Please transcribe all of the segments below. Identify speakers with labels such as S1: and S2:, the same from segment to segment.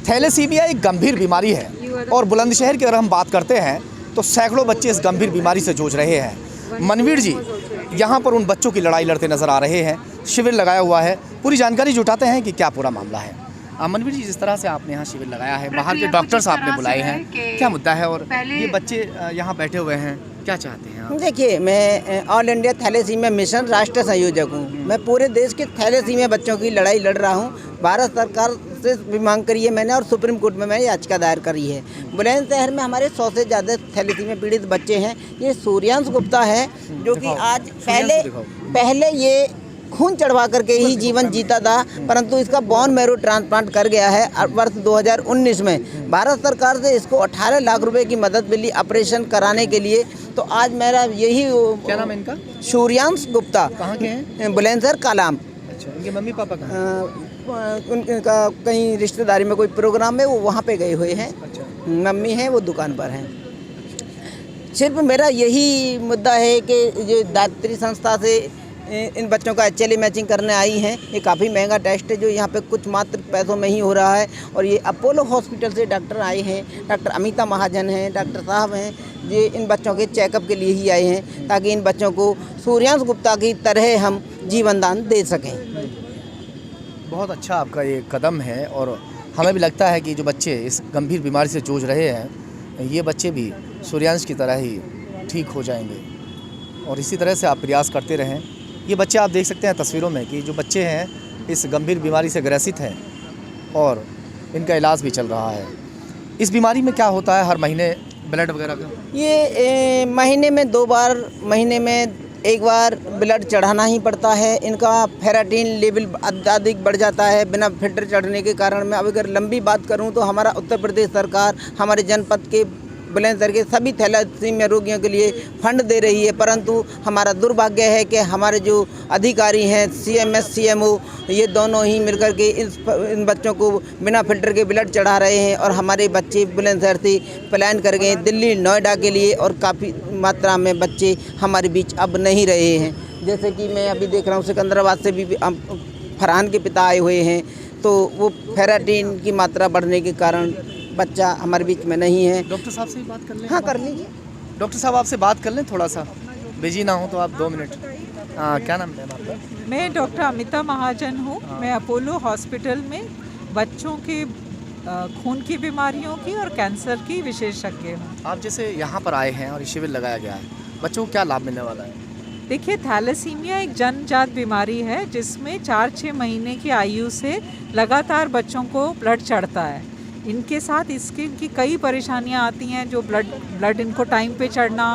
S1: Thalassaemia एक गंभीर बीमारी है और बुलंदशहर की अगर हम बात करते हैं तो सैकड़ों बच्चे इस गंभीर बीमारी से जूझ रहे हैं। मनवीर जी यहाँ पर उन बच्चों की लड़ाई लड़ते नज़र आ रहे हैं। शिविर लगाया हुआ है, पूरी जानकारी जुटाते हैं कि क्या पूरा मामला है। मनवीर जी, जिस तरह से आपने यहाँ शिविर लगाया है, बाहर के डॉक्टर्स आपने बुलाए हैं, क्या मुद्दा है और ये बच्चे यहाँ बैठे हुए हैं, क्या चाहते हैं आप?
S2: देखिए, मैं ऑल इंडिया थैलेसीमिया मिशन राष्ट्रीय संयोजक हूँ। मैं पूरे देश के थैलेसीमिया बच्चों की लड़ाई लड़ रहा हूँ। भारत सरकार से भी मांग करी है मैंने और सुप्रीम कोर्ट में मैंने याचिका दायर करी है। बुलंदशहर में हमारे 100 से ज़्यादा थैलेसीमिया पीड़ित बच्चे हैं। ये सूर्यांश गुप्ता है जो कि आज पहले ये खून चढ़वा करके ही जीवन जीता था, परंतु इसका बोन मैरो ट्रांसप्लांट कर गया है वर्ष 2019 में। भारत सरकार से इसको 18 लाख रुपए की मदद मिली ऑपरेशन कराने के लिए। तो आज मेरा यही,
S1: क्या नाम है इनका? सूर्यांश
S2: गुप्ता।
S1: कहाँ के हैं?
S2: बुलंदशहर कालाम।
S1: अच्छा, इनके मम्मी पापा कहाँ?
S2: उनका कहीं रिश्तेदारी में कोई प्रोग्राम है, वो वहाँ पे गए हुए हैं।
S1: अच्छा।
S2: मम्मी हैं, वो दुकान पर हैं। सिर्फ मेरा यही मुद्दा है कि जो दात्री संस्था से इन बच्चों का HLA मैचिंग करने आई हैं, ये काफ़ी महंगा टेस्ट है जो यहाँ पे कुछ मात्र पैसों में ही हो रहा है। और ये अपोलो हॉस्पिटल से डॉक्टर आए हैं, डॉक्टर अमिता महाजन हैं, डॉक्टर साहब हैं, ये इन बच्चों के चेकअप के लिए ही आए हैं ताकि इन बच्चों को सूर्यांश गुप्ता की तरह हम जीवन दान दे सकें।
S1: बहुत अच्छा आपका ये कदम है और हमें भी लगता है कि जो बच्चे इस गंभीर बीमारी से जूझ रहे हैं, ये बच्चे भी सूर्यांश की तरह ही ठीक हो जाएंगे और इसी तरह से आप प्रयास करते रहें। ये बच्चे आप देख सकते हैं तस्वीरों में कि जो बच्चे हैं इस गंभीर बीमारी से ग्रसित हैं और इनका इलाज भी चल रहा है। इस बीमारी में क्या होता है हर महीने ब्लड वगैरह का?
S2: ये महीने में 2 बार, महीने में 1 बार ब्लड चढ़ाना ही पड़ता है। इनका फेराटिन लेवल अत्यधिक बढ़ जाता है बिना फिल्टर चढ़ने के कारण। मैं अब अगर लंबी बात करूं तो हमारा उत्तर प्रदेश सरकार हमारे जनपद के बुलंदशहर के सभी थैलेसीमिया रोगियों के लिए फंड दे रही है, परंतु हमारा दुर्भाग्य है कि हमारे जो अधिकारी हैं CMS CMO, ये दोनों ही मिलकर के इन बच्चों को बिना फिल्टर के ब्लड चढ़ा रहे हैं और हमारे बच्चे बुलंदशहर से पलायन कर गए दिल्ली, नोएडा के लिए और काफ़ी मात्रा में बच्चे हमारे बीच अब नहीं रहे हैं। जैसे कि मैं अभी देख रहा हूँ सिकंदराबाद से भी फरहान के पिता आए हुए हैं, तो वो फेराटिन की मात्रा बढ़ने के कारण बच्चा हमारे बीच में नहीं है।
S1: डॉक्टर साहब से भी बात कर लें?
S2: हाँ, कर लीजिए।
S1: डॉक्टर साहब आपसे बात कर लें, थोड़ा सा बिजी ना हो तो आप 2 मिनट। क्या नाम है आपका?
S3: मैं डॉक्टर अमिता महाजन हूँ। मैं अपोलो हॉस्पिटल में बच्चों के खून की बीमारियों की और कैंसर की विशेषज्ञ हूँ।
S1: आप जैसे यहाँ पर आए हैं और ये शिविर लगाया गया है, बच्चों को क्या लाभ मिलने वाला है?
S3: देखिए, थैलेसीमिया एक जन्मजात बीमारी है जिसमें 4-6 महीने की आयु से लगातार बच्चों को ब्लड चढ़ता है। इनके साथ इनकी कई परेशानियां आती हैं, जो ब्लड इनको टाइम पे चढ़ना,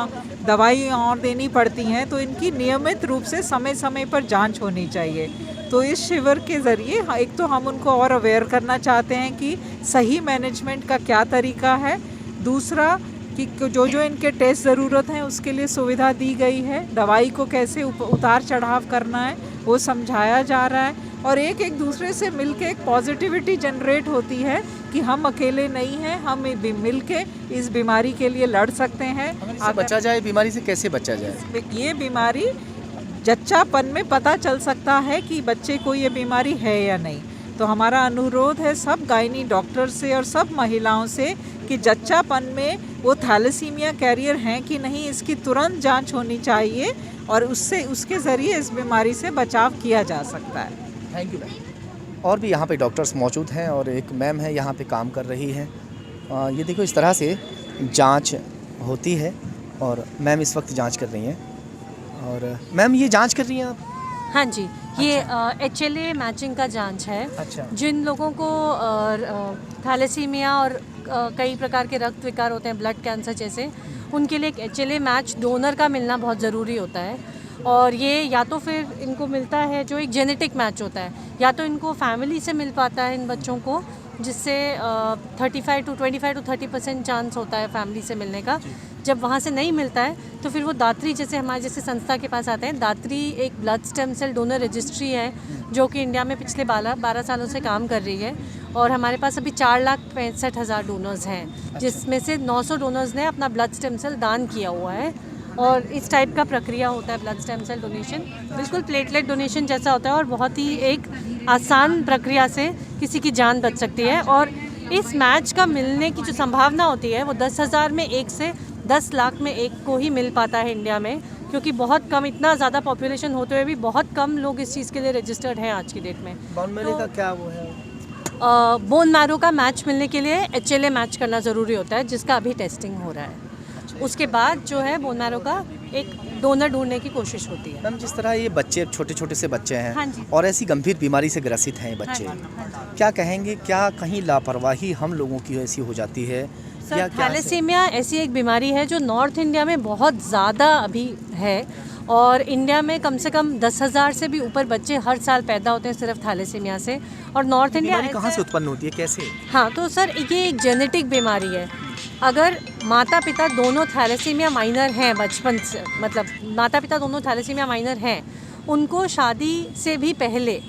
S3: दवाई और देनी पड़ती हैं, तो इनकी नियमित रूप से समय समय पर जांच होनी चाहिए। तो इस शिविर के ज़रिए एक तो हम उनको और अवेयर करना चाहते हैं कि सही मैनेजमेंट का क्या तरीका है, दूसरा कि जो इनके टेस्ट ज़रूरत हैं उसके लिए सुविधा दी गई है, दवाई को कैसे उतार चढ़ाव करना है वो समझाया जा रहा है और एक दूसरे से मिलके एक पॉजिटिविटी जनरेट होती है कि हम अकेले नहीं हैं, हम मिलके इस बीमारी के लिए लड़ सकते हैं।
S1: बचा जाए बीमारी से, कैसे बचा जाए?
S3: ये बीमारी जच्चापन में पता चल सकता है कि बच्चे को ये बीमारी है या नहीं। तो हमारा अनुरोध है सब गायनी डॉक्टर से और सब महिलाओं से कि जच्चापन में वो थैलेसीमिया कैरियर हैं कि नहीं, इसकी तुरंत जांच होनी चाहिए और उसके ज़रिए इस बीमारी से बचाव किया जा सकता है।
S1: Thank you. और भी यहाँ पे डॉक्टर्स मौजूद हैं और एक मैम है यहाँ पे काम कर रही हैं। ये देखो, इस तरह से जांच होती है और मैम इस वक्त जांच कर रही हैं। और मैम, ये जांच कर रही हैं आप?
S4: हाँ जी, ये HLA मैचिंग का जांच है।
S1: अच्छा।
S4: जिन लोगों को थैलेसीमिया और कई प्रकार के रक्त विकार होते हैं, ब्लड कैंसर जैसे, उनके लिए एक HLA मैच डोनर का मिलना बहुत ज़रूरी होता है। और ये या तो फिर इनको मिलता है जो एक जेनेटिक मैच होता है, या तो इनको फैमिली से मिल पाता है इन बच्चों को, जिससे 25 to 30% चांस होता है फैमिली से मिलने का। जब वहाँ से नहीं मिलता है तो फिर वो दात्री जैसे हमारे जैसे संस्था के पास आते हैं। दात्री एक blood stem cell donor registry है जो कि इंडिया में पिछले 12 सालों से काम कर रही है और हमारे पास अभी 4,65,000 डोनर्स हैं, जिसमें से 900 डोनर्स ने अपना ब्लड स्टेम सेल दान किया हुआ है। और इस टाइप का प्रक्रिया होता है ब्लड स्टेम सेल डोनेशन, बिल्कुल प्लेटलेट डोनेशन जैसा होता है और बहुत ही एक आसान प्रक्रिया से किसी की जान बच सकती है। और इस मैच का मिलने की जो संभावना होती है वो 10,000 में एक से 10 लाख में एक को ही मिल पाता है इंडिया में, क्योंकि बहुत कम, इतना ज़्यादा पॉपुलेशन होते हुए भी बहुत कम लोग इस चीज़ के लिए रजिस्टर्ड हैं आज की डेट में।
S1: बोन मैरो का क्या वो है?
S4: बोन मैरो का मैच मिलने के लिए HLA मैच करना ज़रूरी होता है, जिसका अभी टेस्टिंग हो रहा है। उसके बाद जो है बोन मैरो का एक डोनर ढूंढने की कोशिश होती है।
S1: मैम, जिस तरह ये बच्चे छोटे छोटे से बच्चे हैं,
S4: हाँ जी।
S1: और ऐसी गंभीर बीमारी से ग्रसित हैं ये बच्चे,
S4: हाँ जी।
S1: क्या कहेंगे, क्या कहीं लापरवाही हम लोगों की ऐसी हो जाती है?
S4: सर, थैलेसीमिया ऐसी एक बीमारी है जो नॉर्थ इंडिया में बहुत ज़्यादा अभी है, और इंडिया में कम से कम 10,000 से भी ऊपर बच्चे हर साल पैदा होते हैं सिर्फ थैलेसीमिया से। और नॉर्थ इंडिया
S1: कहाँ से उत्पन्न होती है, कैसे?
S4: हाँ, तो सर ये एक जेनेटिक बीमारी है। अगर माता पिता दोनों थैलेसीमिया माइनर हैं बचपन से, मतलब माता पिता दोनों थैलेसीमिया माइनर हैं, उनको शादी से भी पहले,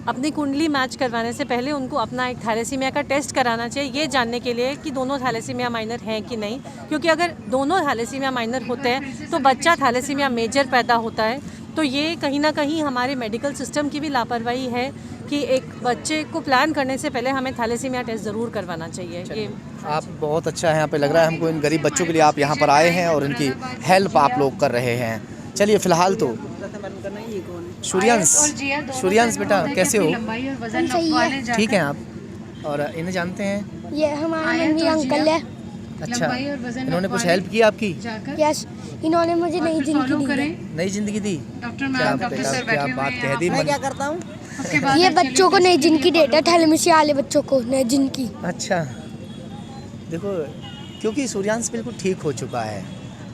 S4: अपनी कुंडली मैच करवाने से पहले उनको अपना एक थैलेसीमिया का टेस्ट कराना चाहिए, ये जानने के लिए कि दोनों थैलेसीमिया माइनर हैं कि नहीं। क्योंकि अगर दोनों थैलेसीमिया माइनर होते हैं तो बच्चा थैलेसीमिया मेजर पैदा होता है। तो ये कहीं ना कहीं हमारे मेडिकल सिस्टम की भी लापरवाही है कि एक बच्चे को प्लान करने से पहले हमें थैलेसीमिया टेस्ट ज़रूर करवाना चाहिए। ये
S1: आप बहुत अच्छा है, यहाँ पे लग रहा है हमको इन गरीब बच्चों के लिए आप यहाँ पर आए हैं और इनकी हेल्प आप लोग कर रहे हैं। चलिए फिलहाल तो सूर्यांश बेटा कैसे हो? ठीक है आप? और इन्हें जानते हैं?
S5: ये हमारे मम्मी अंकल है।
S1: अच्छा, इन्होंने कुछ हेल्प की आपकी?
S5: यस, इन्होंने मुझे नई जिंदगी दी।
S1: नई जिंदगी दी? क्या बात कह दी।
S2: मैं क्या करता हूँ,
S5: ये बच्चों को नई जिंदगी देता है, थैलेसीमिया वाले बच्चों को नई जिंदगी।
S1: अच्छा, देखो, क्योंकि सूर्यांश बिल्कुल ठीक हो चुका है,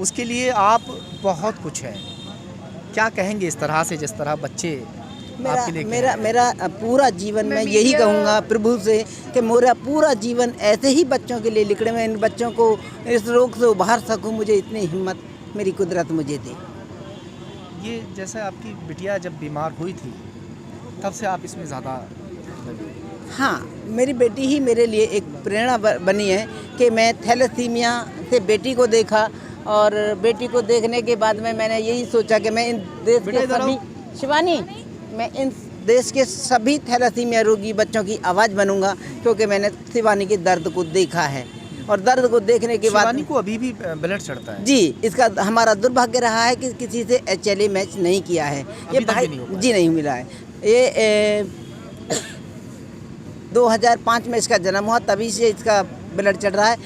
S1: उसके लिए आप बहुत कुछ है। क्या कहेंगे इस तरह से, जिस तरह बच्चे आपके लिए?
S2: मेरा पूरा जीवन मैं यही कहूँगा प्रभु से कि मेरा पूरा जीवन ऐसे ही बच्चों के लिए लिखड़े में, इन बच्चों को इस रोग से उबार सकूँ, मुझे इतनी हिम्मत मेरी कुदरत मुझे दे।
S1: ये जैसे आपकी बिटिया जब बीमार हुई थी तब से आप इसमें ज़्यादा?
S2: हाँ, मेरी बेटी ही मेरे लिए एक प्रेरणा बनी है कि मैं थैलेसीमिया से बेटी को देखा, और बेटी को देखने के बाद में मैंने यही सोचा कि मैं इन देश के सभी, शिवानी, मैं इन देश के सभी थैलेसीमिया रोगी बच्चों की आवाज़ बनूंगा, क्योंकि मैंने शिवानी के दर्द को देखा है। और दर्द को देखने के बाद
S1: शिवानी को अभी भी ब्लड चढ़ता है?
S2: जी, इसका हमारा दुर्भाग्य रहा है कि किसी से HLA मैच नहीं किया है। ये भाई जी नहीं मिला है। ये 2005 में इसका जन्म हुआ, तभी से इसका ब्लड चढ़ रहा है।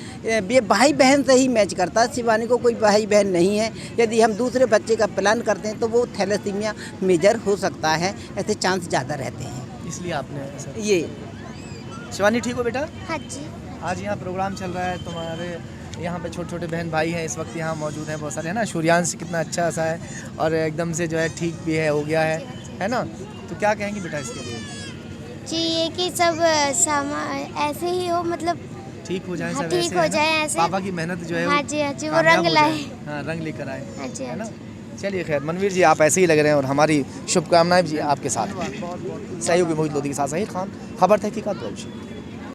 S2: ये भाई बहन से ही मैच करता है। शिवानी को कोई भाई बहन नहीं है। यदि हम दूसरे बच्चे का प्लान करते हैं तो वो थैलेसीमिया मेजर हो सकता है, ऐसे चांस ज़्यादा रहते हैं,
S1: इसलिए आपने
S2: ये।
S1: शिवानी ठीक हो बेटा?
S5: हाँ जी।
S1: आज यहाँ प्रोग्राम चल रहा है, तुम्हारे यहाँ पे छोटे छोटे बहन भाई हैं, इस वक्त यहाँ मौजूद हैं बहुत सारे, है ना? सूर्यांश कितना अच्छा सा है और एकदम से जो है ठीक भी है, हो गया है ना? तो क्या कहेंगे बेटा इसके लिए?
S5: जी, ये कि सब ऐसे ही हो, मतलब
S1: ठीक हो जाए,
S5: हाँ,
S1: सब
S5: ठीक
S1: ऐसे,
S5: हो
S1: है ना?
S5: जाए ऐसे।
S1: पापा की मेहनत जो है
S5: हाँ जी, हाँ जी, वो
S1: कामयाब
S5: रंग
S1: हो जाए।
S5: लाए।
S1: हाँ, रंग लेकर आए,
S5: हाँ जी,
S1: है
S5: हाँ
S1: ना?
S5: जी।
S1: चलिए खैर, मनवीर जी आप ऐसे ही लग रहे हैं और हमारी शुभकामनाएं जी आपके साथ। सहयोगी मोहित लोधी के साथ सही खान, खबर तहकीकात।